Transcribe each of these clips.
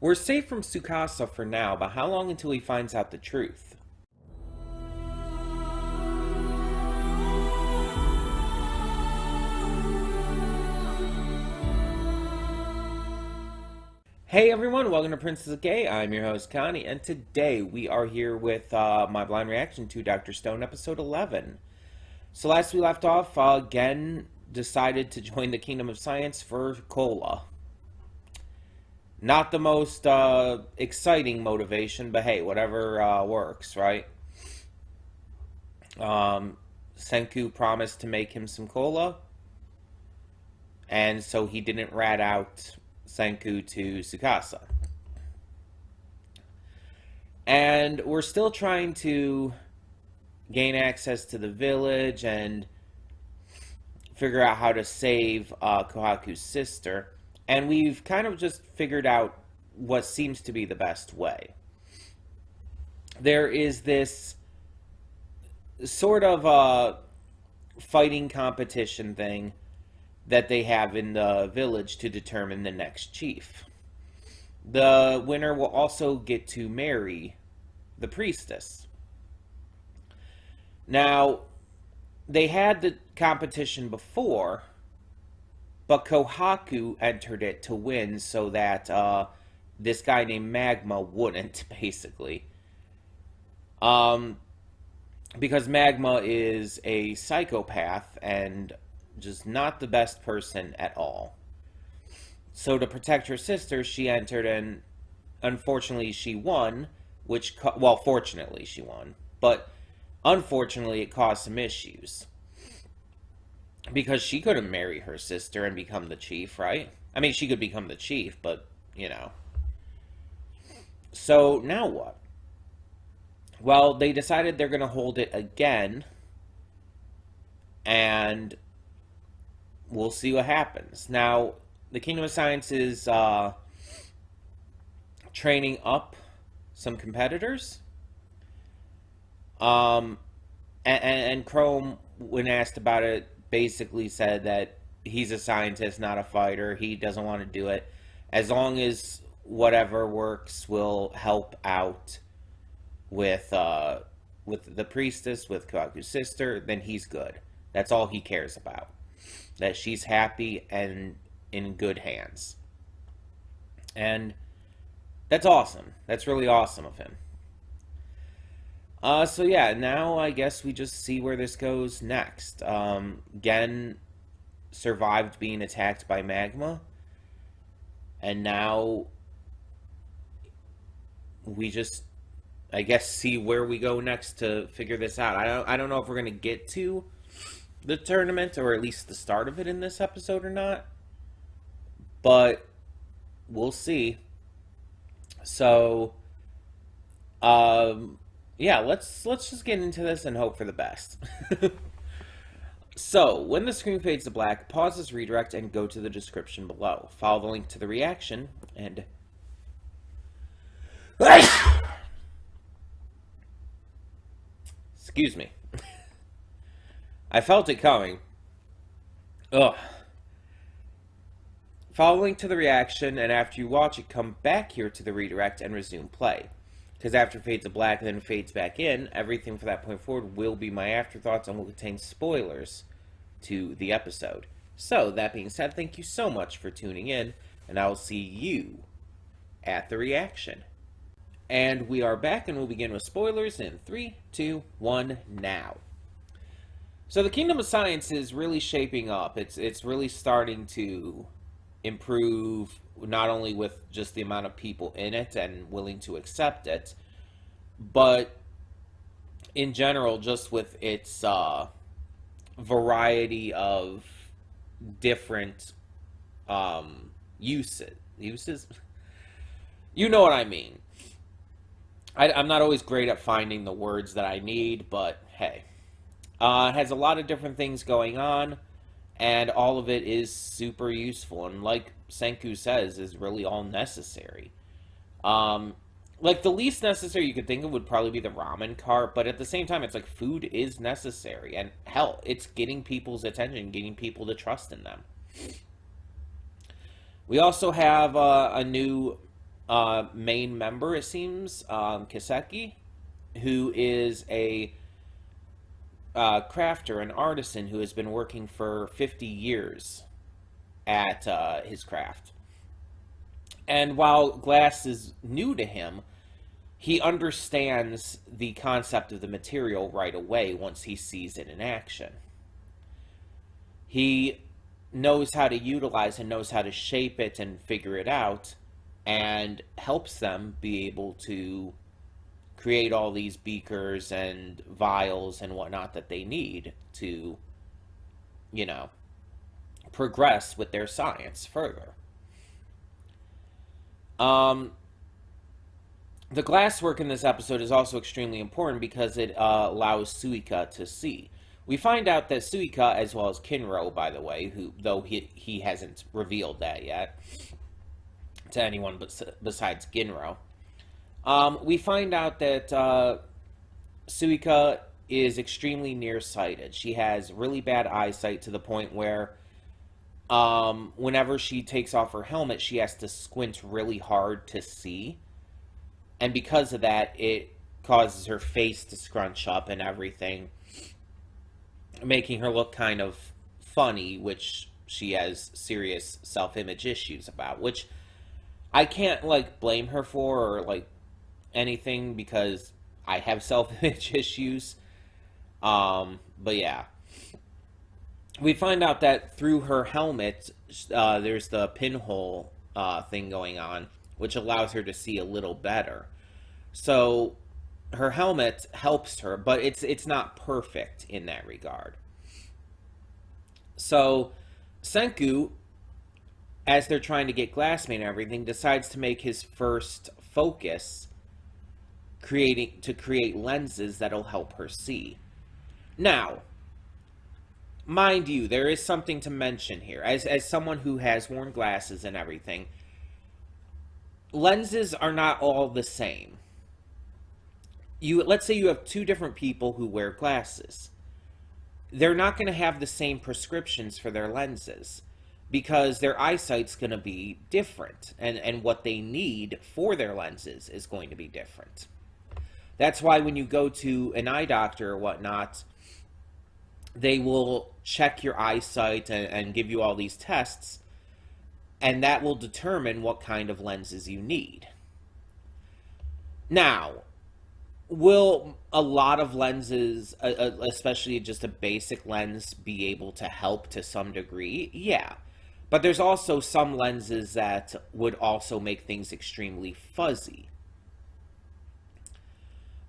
We're safe from Tsukasa for now, but how long until he finds out the truth? Hey everyone, welcome to Princess Gay. I'm your host Connie, and today we are here with my blind reaction to Dr. Stone episode 11. So last we left off, Gen decided to join the Kingdom of Science for Cola. Not the most exciting motivation, but hey, whatever works, right? Senku promised to make him some cola, and so he didn't rat out Senku to Tsukasa. And we're still trying to gain access to the village and figure out how to save Kohaku's sister. And we've kind of just figured out what seems to be the best way. There is this sort of fighting competition thing that they have in the village to determine the next chief. The winner will also get to marry the priestess. Now, they had the competition before, but Kohaku entered it to win so that this guy named Magma wouldn't, basically. Because Magma is a psychopath and just not the best person at all. So to protect her sister, she entered, and unfortunately she won, well, fortunately she won, but unfortunately it caused some issues. Because she couldn't marry her sister and become the chief, right? I mean, she could become the chief, but, you know. So, now what? Well, they decided they're going to hold it again, and we'll see what happens. Now, the Kingdom of Science is training up some competitors. And Chrome, when asked about it, basically said that he's a scientist, not a fighter. He doesn't want to do it. As long as whatever works will help out with the priestess, with Kohaku's sister, then he's good. That's all he cares about. That she's happy and in good hands. And that's awesome. That's really awesome of him. So yeah, now I guess we just see where this goes next. Gen survived being attacked by Magma, and now we just, I guess, see where we go next to figure this out. I don't know if we're gonna get to the tournament, or at least the start of it in this episode or not, but we'll see. So, yeah, let's just get into this and hope for the best. So, when the screen fades to black, pause this redirect and go to the description below. Follow the link to the reaction, and... Excuse me. I felt it coming. Ugh. Follow the link to the reaction, and after you watch it, come back here to the redirect and resume play. Because after it fades to black and then fades back in, everything from that point forward will be my afterthoughts and will contain spoilers to the episode. So, that being said, thank you so much for tuning in, and I will see you at the reaction. And we are back, and we'll begin with spoilers in 3, 2, 1, now. So the Kingdom of Science is really shaping up. It's really starting to improve, not only with just the amount of people in it and willing to accept it, but in general, just with its variety of different uses. You know what I mean. I'm not always great at finding the words that I need, but hey. It has a lot of different things going on, and all of it is super useful, and like Senku says, is really all necessary. Like, the least necessary you could think of would probably be the ramen cart, but at the same time, it's like, food is necessary, and hell, it's getting people's attention, getting people to trust in them. We also have a new main member, it seems, Kiseki, who is a crafter, an artisan who has been working for 50 years at his craft. And while glass is new to him, he understands the concept of the material right away once he sees it in action. He knows how to utilize and knows how to shape it and figure it out, and helps them be able to create all these beakers and vials and whatnot that they need to, you know, progress with their science further. The glasswork in this episode is also extremely important because it allows Suika to see. We find out that Suika, as well as Kinro, by the way, who, though he hasn't revealed that yet to anyone besides Ginro, we find out that Suika is extremely nearsighted. She has really bad eyesight to the point where whenever she takes off her helmet, she has to squint really hard to see. And because of that, it causes her face to scrunch up and everything, making her look kind of funny, which she has serious self-image issues about, which I can't, like, blame her for or, like, anything because I have self-image issues. But yeah. We find out that through her helmet, there's the pinhole thing going on, which allows her to see a little better. So her helmet helps her, but it's not perfect in that regard. So Senku, as they're trying to get glass made and everything, decides to make his first focus to create lenses that'll help her see. Now, mind you, there is something to mention here. As someone who has worn glasses and everything, lenses are not all the same. Let's say you have two different people who wear glasses. They're not going to have the same prescriptions for their lenses because their eyesight's going to be different, and what they need for their lenses is going to be different. That's why when you go to an eye doctor or whatnot, they will check your eyesight and give you all these tests, and that will determine what kind of lenses you need. Now, will a lot of lenses, especially just a basic lens, be able to help to some degree? Yeah. But there's also some lenses that would also make things extremely fuzzy.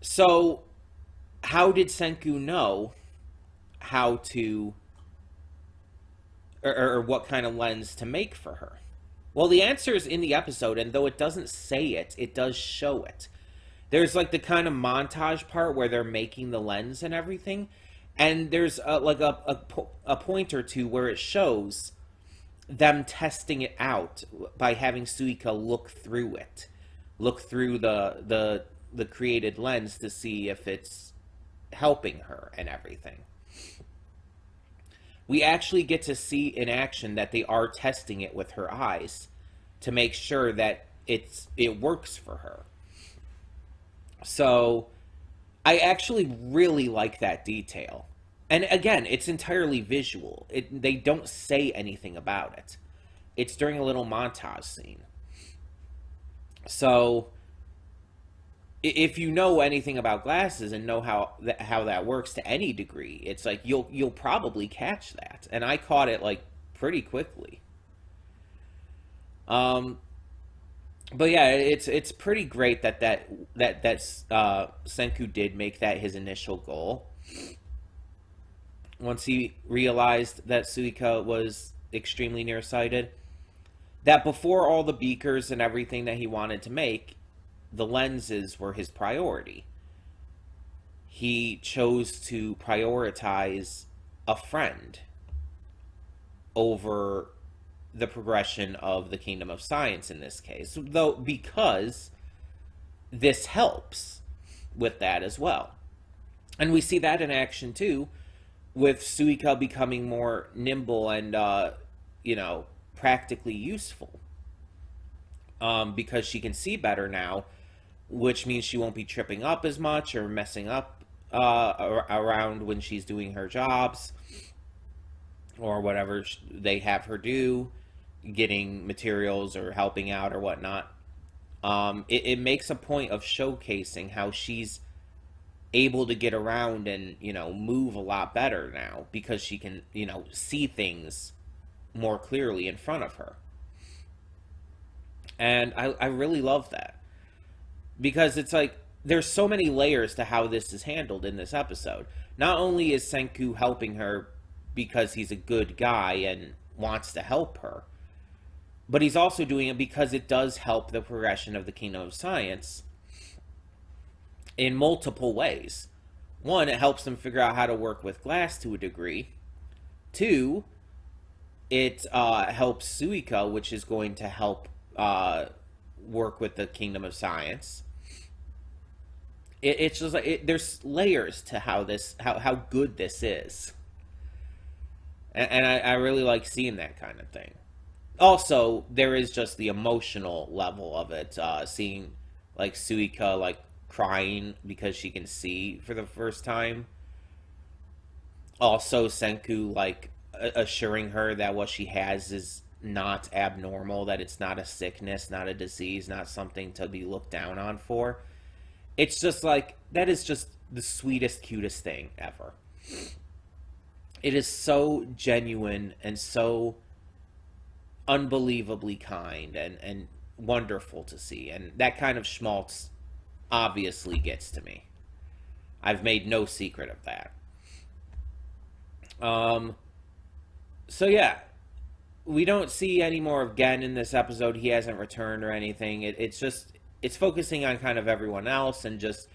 So, how did Senku know how to, or what kind of lens to make for her? Well, the answer is in the episode, and though it doesn't say it, it does show it. There's like the kind of montage part where they're making the lens and everything, and there's a point or two where it shows them testing it out by having Suika look through it, look through the created lens to see if it's helping her and everything. We actually get to see in action that they are testing it with her eyes to make sure that it works for her. So I actually really like that detail. And again, it's entirely visual. They don't say anything about it. It's during a little montage scene. So if you know anything about glasses and know how that works to any degree, it's like you'll probably catch that. And I caught it like pretty quickly. But yeah, it's pretty great that Senku did make that his initial goal. Once he realized that Suika was extremely nearsighted, that before all the beakers and everything that he wanted to make, the lenses were his priority. He chose to prioritize a friend over the progression of the kingdom of science in this case, though, because this helps with that as well. And we see that in action too, with Suika becoming more nimble and practically useful. because she can see better now, which means she won't be tripping up as much or messing up around when she's doing her jobs or whatever they have her do, getting materials or helping out or whatnot. It makes a point of showcasing how she's able to get around and, move a lot better now because she can, see things more clearly in front of her. And I really love that because it's like there's so many layers to how this is handled in this episode. Not only is Senku helping her because he's a good guy and wants to help her, but he's also doing it because it does help the progression of the Kingdom of Science in multiple ways. One, it helps them figure out how to work with glass to a degree. Two, it helps Suika, which is going to help work with the Kingdom of Science. It's just like there's layers to how good this is, and I really like seeing that kind of thing. Also, there is just the emotional level of it, seeing like Suika like crying because she can see for the first time. Also, Senku like assuring her that what she has is not abnormal, that it's not a sickness, not a disease, not something to be looked down on for. It's just like, that is just the sweetest, cutest thing ever. It is so genuine and so unbelievably kind and wonderful to see. And that kind of schmaltz obviously gets to me. I've made no secret of that. So yeah, we don't see any more of Gen in this episode. He hasn't returned or anything. It's focusing on kind of everyone else and just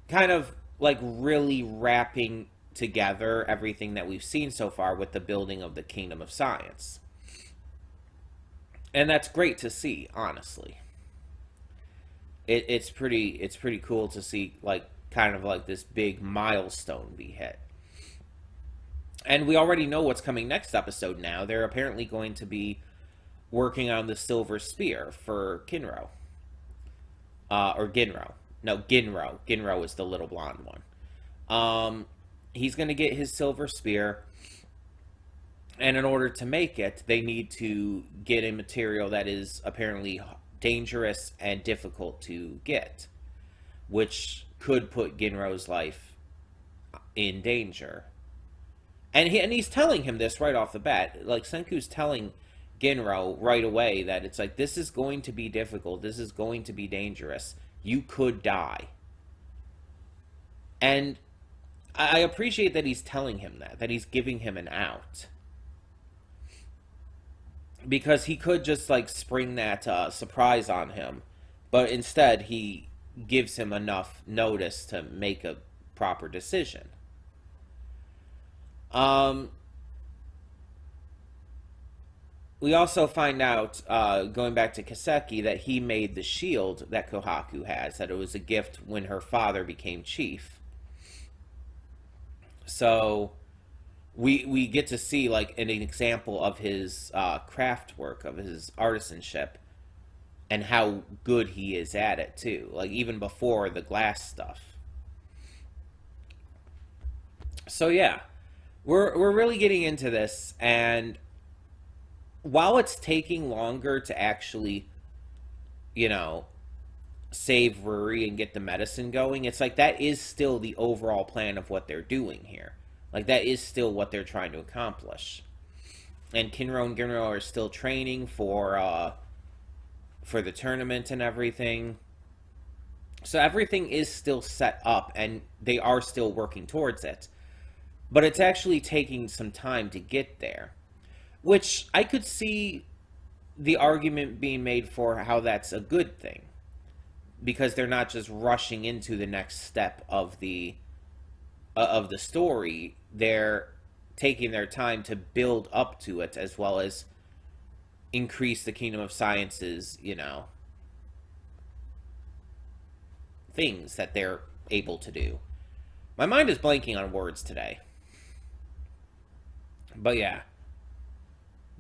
kind of like really wrapping together everything that we've seen so far with the building of the Kingdom of Science. And that's great to see, honestly. It's pretty cool to see like kind of like this big milestone be hit. And we already know what's coming next episode now. They're apparently going to be working on the silver spear for Kinro. Or Ginro. No, Ginro. Ginro is the little blonde one. He's going to get his silver spear. And in order to make it, they need to get a material that is apparently dangerous and difficult to get, which could put Ginro's life in danger. And he's telling him this right off the bat. Like, Senku's telling Ginro right away that it's like, this is going to be difficult. This is going to be dangerous. You could die. And I appreciate that he's telling him that he's giving him an out. Because he could just, like, spring that surprise on him. But instead, he gives him enough notice to make a proper decision. We also find out, going back to Kaseki, that he made the shield that Kohaku has, that it was a gift when her father became chief. So we get to see like an example of his craft work, of his artisanship, and how good he is at it too. Like even before the glass stuff. So yeah, we're really getting into this, and while it's taking longer to actually, save Ruri and get the medicine going, it's like that is still the overall plan of what they're doing here. Like that is still what they're trying to accomplish. And Kinro and Ginro are still training for the tournament and everything. So everything is still set up and they are still working towards it. But it's actually taking some time to get there. Which I could see the argument being made for how that's a good thing. Because they're not just rushing into the next step of the story. They're taking their time to build up to it, as well as increase the Kingdom of Science's, things that they're able to do. My mind is blanking on words today. But yeah.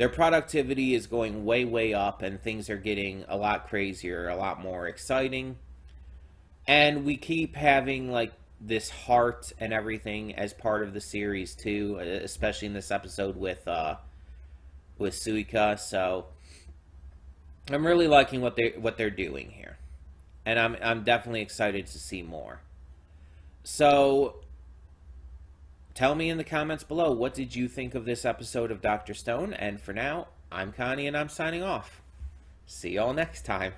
their productivity is going way, way up, and things are getting a lot crazier, a lot more exciting. And we keep having like this heart and everything as part of the series too, especially in this episode with Suika. So I'm really liking what they're doing here, and I'm definitely excited to see more. So tell me in the comments below, what did you think of this episode of Dr. Stone? And for now, I'm Connie and I'm signing off. See y'all next time.